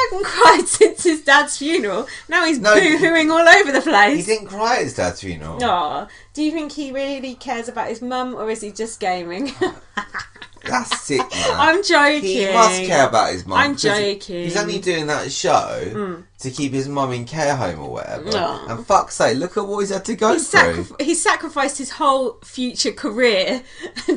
hadn't cried since his dad's funeral. Now he's boo-hooing all over the place. He didn't cry at his dad's funeral. Oh, do you think he really cares about his mum, or is he just gaming? That's sick, man. I'm joking. He must care about his mum. I'm joking. He's only doing that show to keep his mum in care home or whatever. Oh. And fuck's sake, look at what he's had to go through. He sacrificed his whole future career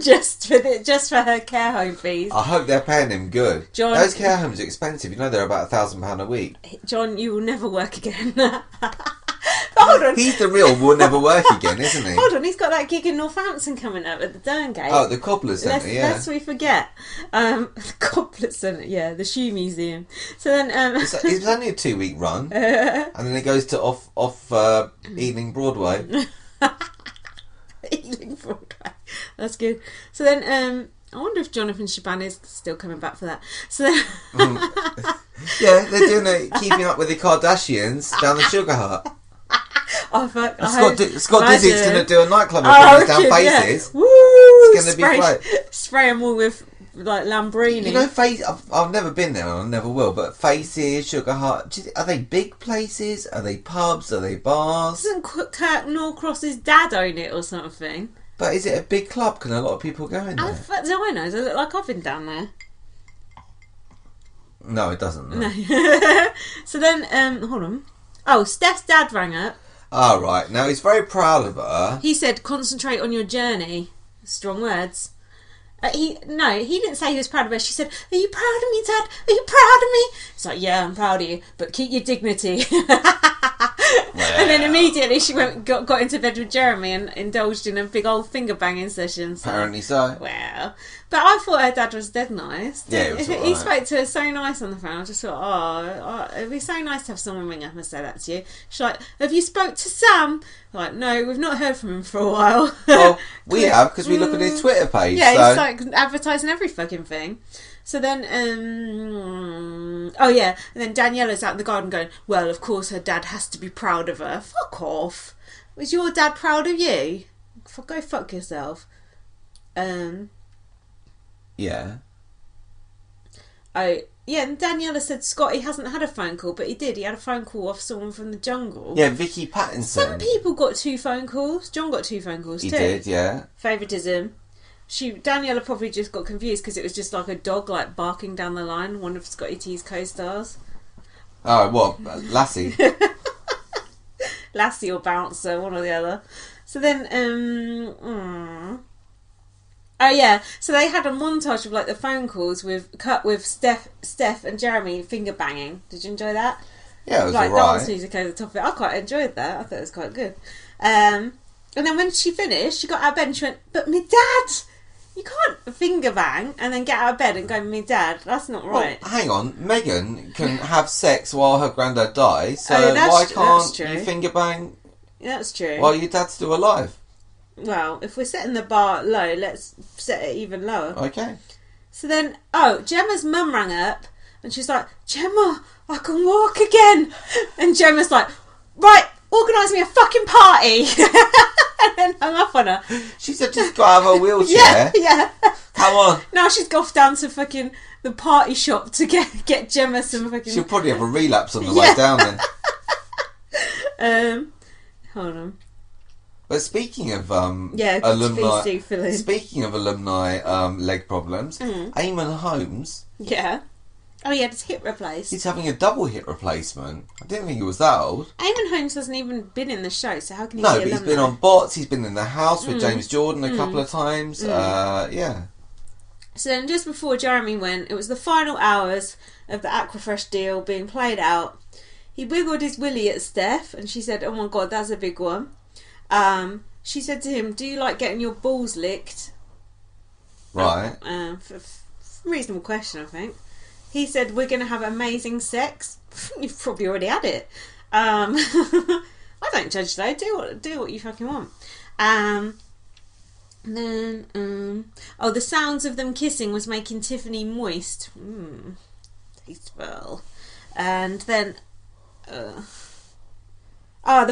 just for her care home fees. I hope they're paying him good. John, those care homes are expensive. You know they're about £1,000 a week. John, you will never work again. Hold on. He's the real will never work again, isn't he? Hold on, he's got that gig in Northampton coming up at the Derngate. Oh, the Cobbler Centre, Lest we forget. The Cobbler Centre, yeah, the shoe museum. So then... it was only a 2-week run. And then it goes to off Ealing Broadway. Ealing Broadway. That's good. So then... I wonder if Jonathan Shaban is still coming back for that. So then... Yeah, they're doing it, keeping up with the Kardashians down the Sugar Hut. Scott Disick's going to do a nightclub performance down Faces. Yeah. Woo! It's going to be great. Spray them all with like Lambrini. You know, I've never been there and I never will, but Faces, Sugar Hut, are they big places? Are they pubs? Are they bars? Doesn't Kirk Norcross's dad own it or something? But is it a big club? Can a lot of people go in there? Do I know? Does it look like I've been down there? No, it doesn't. No. So then, hold on. Oh, Steph's dad rang up. Oh, right. Now, he's very proud of her. He said, concentrate on your journey. Strong words. He didn't say he was proud of her. She said, are you proud of me, Dad? Are you proud of me? He's like, yeah, I'm proud of you, but keep your dignity. And then immediately she got into bed with Jeremy and indulged in a big old finger banging session. So. Apparently so. Well, but I thought her dad was dead nice. Yeah, it was all right. He spoke to her so nice on the phone. I just thought, it'd be so nice to have someone ring up and say that to you. She's like, have you spoke to Sam? I'm like, no, we've not heard from him for a while. Well, we have, because we look at his Twitter page. Yeah, so. he's like advertising every fucking thing. So then, and then Daniela's out in the garden going, well, of course her dad has to be proud of her. Fuck off. Was your dad proud of you? Go fuck yourself. Yeah. Yeah, and Daniela said Scotty hasn't had a phone call, but he did. He had a phone call off someone from the jungle. Yeah, Vicky Pattinson. Some people got 2 phone calls. John got 2 phone calls too. He did, yeah. Favouritism. Daniela probably just got confused because it was just like a dog like barking down the line, one of Scotty T's co-stars. Oh, what? Lassie? Lassie or Bouncer, one or the other. So then, oh yeah, so they had a montage of like the phone calls with Steph and Jeremy finger banging. Did you enjoy that? Yeah, it was like alright. dance music over the top of it. I quite enjoyed that. I thought it was quite good. And then when she finished, she got out of bed and she went, "But me dad, you can't finger bang and then get out of bed and go, me dad. That's not right." Well, hang on, Megan can have sex while her granddad dies, so why can't you finger bang? That's true. While your dad's still alive. Well, if we're setting the bar low, let's set it even lower. Okay. So then, Gemma's mum rang up and she's like, "Gemma, I can walk again." And Gemma's like, "Right, organise me a fucking party." And then hung up on her. She said just got out of her wheelchair. Yeah. Come on. Now she's off down to fucking the party shop to get Gemma some fucking... She'll probably have a relapse on the way down then. Hold on. But speaking of alumni leg problems, Eamon Holmes. Yeah. Oh, he had his hip replaced. He's having a double hip replacement. I didn't think he was that old. Eamon Holmes hasn't even been in the show, so how can he be No, alumni? but he's been on Bots, he's been in the house with James Jordan a couple of times. Yeah. So then just before Jeremy went, it was the final hours of the Aquafresh deal being played out. He wiggled his willy at Steph and she said, "Oh my God, that's a big one." She said to him, "Do you like getting your balls licked?" Right. Reasonable question, I think. He said, "We're going to have amazing sex." You've probably already had it. I don't judge though. Do what you fucking want. And then, the sounds of them kissing was making Tiffany moist. Tasteful. And then, the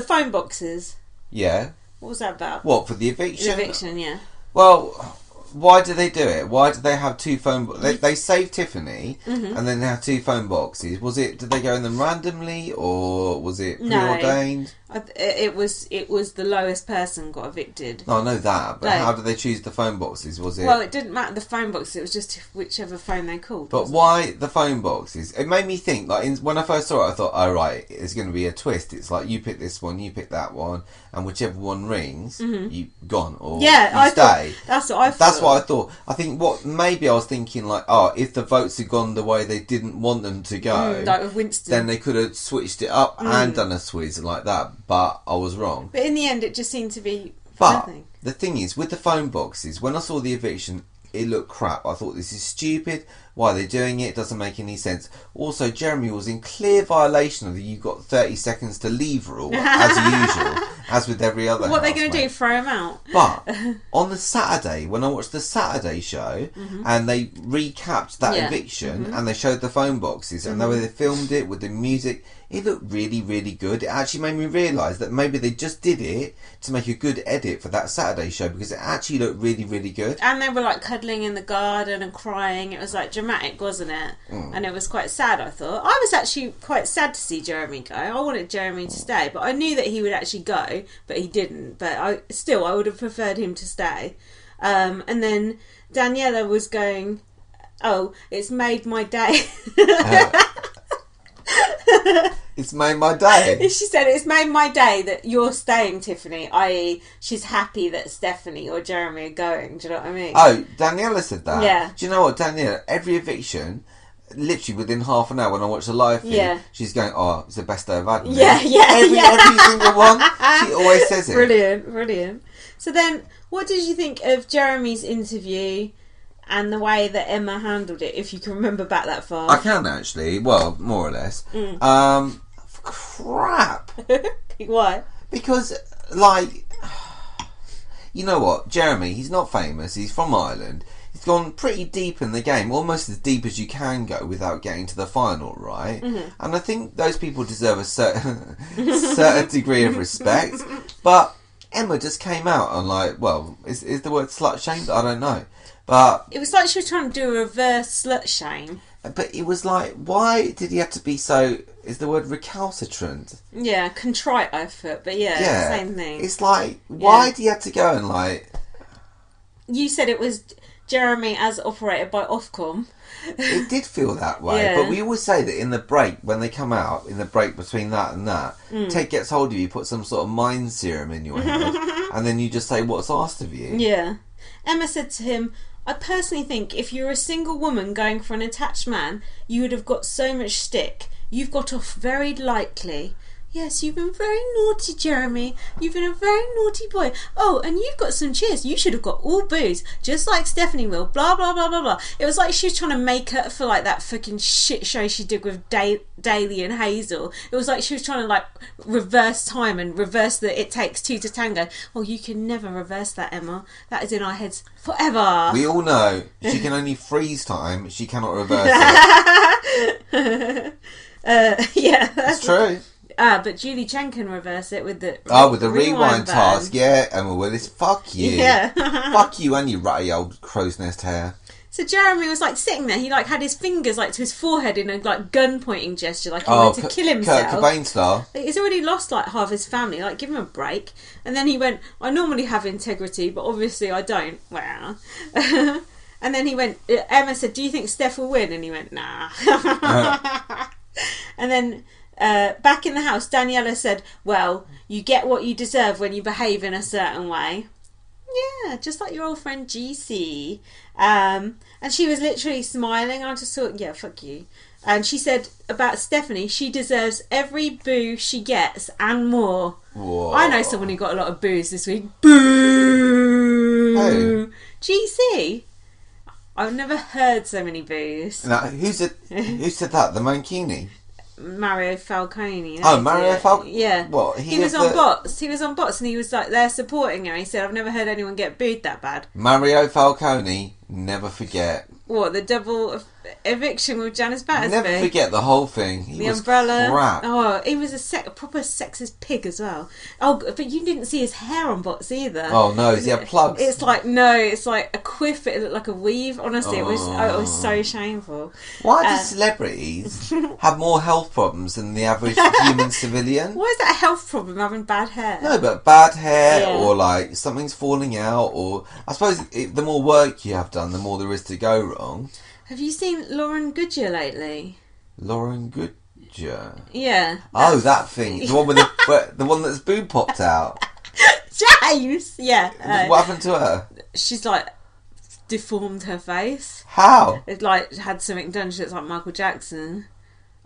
phone boxes. Yeah. What was that about? What, for the eviction? The eviction, yeah. Well, why do they do it? Why do they have two phone boxes? They save Tiffany, and then they have two phone boxes. Did they go in them randomly, or was it preordained? No, it was the lowest person got evicted. No, I know that, but how did they choose the phone boxes? Was it? Well, it didn't matter the phone boxes. It was just whichever phone they called. But why the phone boxes? It made me think. Like when I first saw it, I thought, "Oh right, it's going to be a twist." It's like you pick this one, you pick that one, and whichever one rings, you gone or you stay. That's what I thought. That's what I thought. I think maybe I was thinking like, if the votes had gone the way they didn't want them to go, like with Winston, then they could have switched it up and done a swizz like that. But I was wrong. But in the end, it just seemed to be nothing. The thing is, with the phone boxes, when I saw the eviction, it looked crap. I thought, this is stupid. Why are they doing it? It doesn't make any sense. Also, Jeremy was in clear violation of the "you've got 30 seconds to leave" rule, as usual, as with every other What are they going to do, throw him out? But on the Saturday, when I watched the Saturday show, and they recapped that eviction, and they showed the phone boxes, and the way they filmed it with the music, it looked really, really good. It actually made me realise that maybe they just did it to make a good edit for that Saturday show, because it actually looked really, really good. And they were like cuddling in the garden and crying. It was like dramatic, wasn't it? And it was quite sad, I thought. I was actually quite sad to see Jeremy go. I wanted Jeremy to stay, but I knew that he would actually go, but he didn't. But I would have preferred him to stay. And then Daniela was going, "Oh, it's made my day." It's made my day. She said, "It's made my day that you're staying, Tiffany," i.e. she's happy that Stephanie or Jeremy are going. Do you know what I mean? Oh, Daniela said that? Yeah. Do you know what, Daniela, every eviction, literally within half an hour when I watch the live feed, she's going, "Oh, it's the best day I've had." Every single one. She always says it. Brilliant. So then, what did you think of Jeremy's interview and the way that Emma handled it, if you can remember back that far? I can actually. Well, more or less. Crap. Why? Because, like, you know what? Jeremy, he's not famous. He's from Ireland. He's gone pretty deep in the game, almost as deep as you can go without getting to the final, right? And I think those people deserve a certain degree of respect. But Emma just came out and like, well, is the word slut shamed? I don't know. But it was like she was trying to do a reverse slut shame. But it was like, why did he have to be so... Is the word recalcitrant? Yeah, contrite, I thought. But yeah, same thing. It's like, why did he have to go and like... You said it was Jeremy as operated by Ofcom. It did feel that way. But we always say that in the break, when they come out, in the break between that and that, Ted gets hold of you, put some sort of mind serum in your head, and then you just say what's asked of you. Yeah. Emma said to him, "I personally think if you're a single woman going for an attached man, you would have got so much stick. You've got off very lightly. Yes, you've been very naughty, Jeremy. You've been a very naughty boy. Oh, and you've got some cheers. You should have got all booze, just like Stephanie will. Blah, blah, blah, blah, blah." It was like she was trying to make up for like that fucking shit show she did with Daly and Hazel. It was like she was trying to like reverse time and reverse the "it takes two to tango." Oh, you can never reverse that, Emma. That is in our heads forever. We all know she can only freeze time. She cannot reverse it. That's true. But Julie Chen can reverse it with the with the rewind task. Yeah, Emma Willis, fuck you. Yeah. Fuck you and your ratty old crow's nest hair. So Jeremy was like sitting there. He like had his fingers like to his forehead in a like gun pointing gesture, like he wanted to kill himself. Kurt Cobain style. He's already lost like half his family. Like, give him a break. And then he went, "I normally have integrity, but obviously I don't." Wow. And then he went. Emma said, "Do you think Steph will win?" And he went, "Nah." And then. Back in the house, Daniela said, "Well, you get what you deserve when you behave in a certain way." Yeah, just like your old friend GC. And she was literally smiling. I just thought, yeah, fuck you. And she said about Stephanie, she deserves every boo she gets and more. Whoa. I know someone who got a lot of boos this week. Boo! Who? GC. I've never heard so many boos. Now, who said that? The Mankini? Mario Falcone. Oh, Mario Falcone? Yeah. What? He was on bots. He was on bots and he was like there supporting her. He said, "I've never heard anyone get booed that bad." Mario Falcone Never forget. What, the double eviction with Janice Battersby? Never forget the whole thing. He was umbrella. Crap. Oh, he was a proper sexist pig as well. Oh, but you didn't see his hair on Bots either. Oh no, does he have plugs? It's like a quiff. It looked like a weave. Honestly, it was so shameful. Why do celebrities have more health problems than the average human civilian? Why is that a health problem, having bad hair? No, but bad hair or like something's falling out, or I suppose the more work you have done, the more there is to go wrong. Have you seen Lauren Goodyear lately? Lauren Goodyear? Yeah. Oh, that thing. The one with the one that's boob popped out. James! Yeah. What happened to her? She's like deformed her face. How? It like had something done. She looks like Michael Jackson.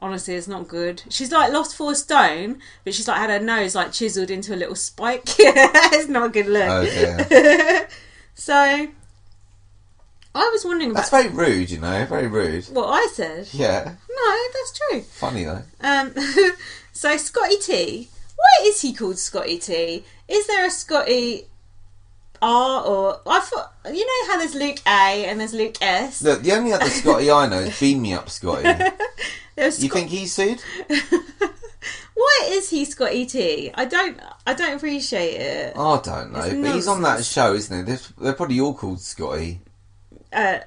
Honestly, it's not good. She's like lost 4 stone, but she's like had her nose like chiseled into a little spike. It's not a good look. Oh dear. So I was wondering about... That's very rude, you know, very rude. What I said? Yeah. No, that's true. Funny though. So Scotty T, why is he called Scotty T? Is there a Scotty R or... I thought... You know how there's Luke A and there's Luke S? Look, the only other Scotty I know is Beam Me Up Scotty. You think he's sued? Why is he Scotty T? I don't appreciate it. I don't know, but he's on that show, isn't he? They're probably all called Scotty. Hold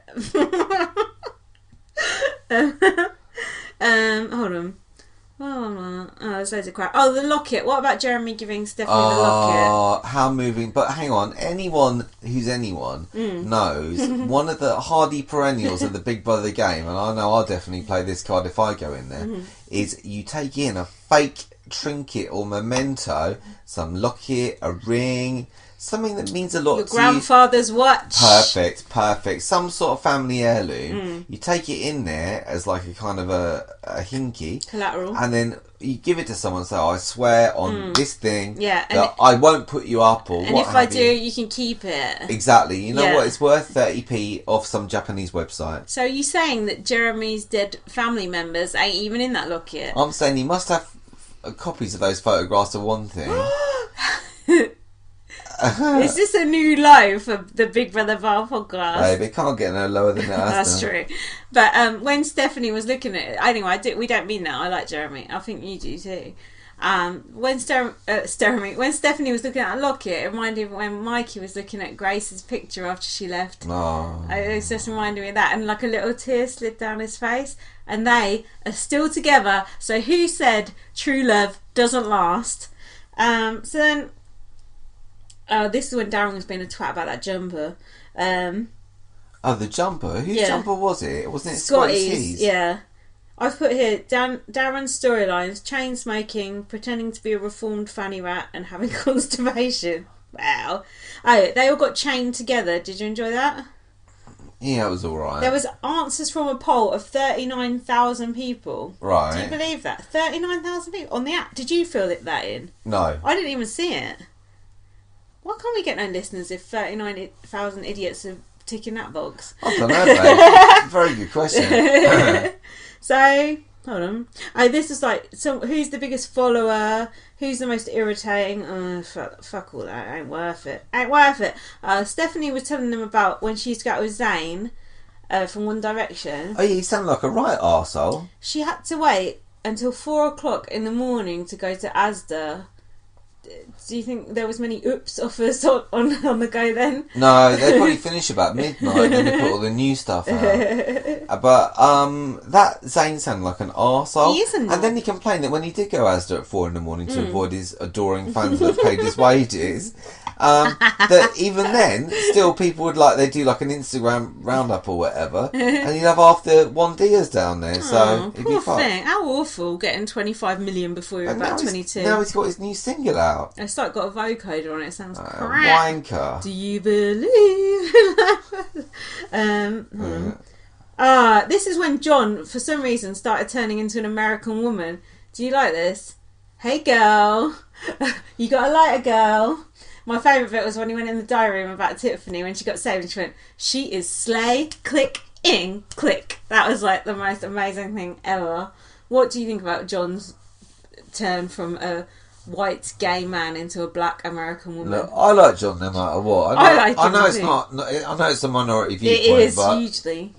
on. Oh, there's loads of crap. Oh, the locket. What about Jeremy giving Stephanie the locket? Oh, how moving. But hang on, anyone who's anyone knows one of the hardy perennials of the Big Brother game, and I know I'll definitely play this card if I go in there, is you take in a fake trinket or memento, some locket, a ring, something that means a lot Your to grandfather's watch. Perfect. Some sort of family heirloom. You take it in there as like a kind of a hinky. Collateral. And then you give it to someone and say, I swear on this thing that I won't put you up or and what if I do, you can keep it. Exactly. You know what? It's worth 30p off some Japanese website. So are you saying that Jeremy's dead family members ain't even in that locket? I'm saying he must have copies of those photographs of one thing. Is this a new low for the Big Brother Bar podcast? Babe, it can't get no lower than that. That's true. But when Stephanie was looking at it, anyway, we don't mean that. I like Jeremy. I think you do too. When Stephanie was looking at a locket, it reminded me when Mikey was looking at Grace's picture after she left. Oh. It was just reminding me of that, and like a little tear slid down his face. And they are still together. So who said true love doesn't last? So then. This is when Darren was being a twat about that jumper. The jumper? Whose jumper was it? Wasn't it Scotty's? Yeah. I've put here, Darren's storylines, chain smoking, pretending to be a reformed fanny rat and having constipation. Wow. Oh, they all got chained together. Did you enjoy that? Yeah, it was alright. There was answers from a poll of 39,000 people. Right. Do you believe that? 39,000 people on the app. Did you fill that in? No. I didn't even see it. Why can't we get no listeners if 39,000 idiots are ticking that box? I don't know, babe. Very good question. So, hold on. This is like, so who's the biggest follower? Who's the most irritating? Fuck all that. Ain't worth it. Stephanie was telling them about when she used to go out with Zayn from One Direction. Oh, yeah, you sound like a right arsehole. She had to wait until 4 o'clock in the morning to go to Asda. Do you think there was many oops offers on the go then? No, they probably finish about midnight and they put all the new stuff out. But that Zayn sounded like an arsehole. He isn't. And then he complained that when he did go Asda at 4 in the morning to avoid his adoring fans that paid his wages, that even then, still people would they do like an Instagram roundup or whatever, and you'd have half the Wandias down there. So it'd be poor fun. thing. How awful getting 25 million before you're about 22. Now he's got his new single out. It's like got a vocoder on it. It sounds crap. Wanker. Do you believe? This is when John, for some reason, started turning into an American woman. Do you like this? Hey girl, you gotta like a girl. My favourite bit was when he went in the diary room about Tiffany when she got saved and she went, she is slay, click, ing, click. That was like the most amazing thing ever. What do you think about John's turn from a white gay man into a black American woman. Look, I like John no matter what. I know it's not. I know it's a minority viewpoint. It is, but hugely.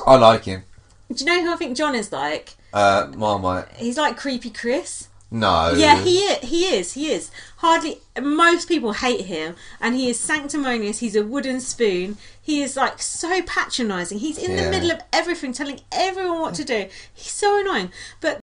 I like him. Do you know who I think John is like? Marmite. He's like Creepy Chris. No. Yeah, he is. Hardly, most people hate him, and he is sanctimonious. He's a wooden spoon. He is like so patronising. He's in the middle of everything, telling everyone what to do. He's so annoying. But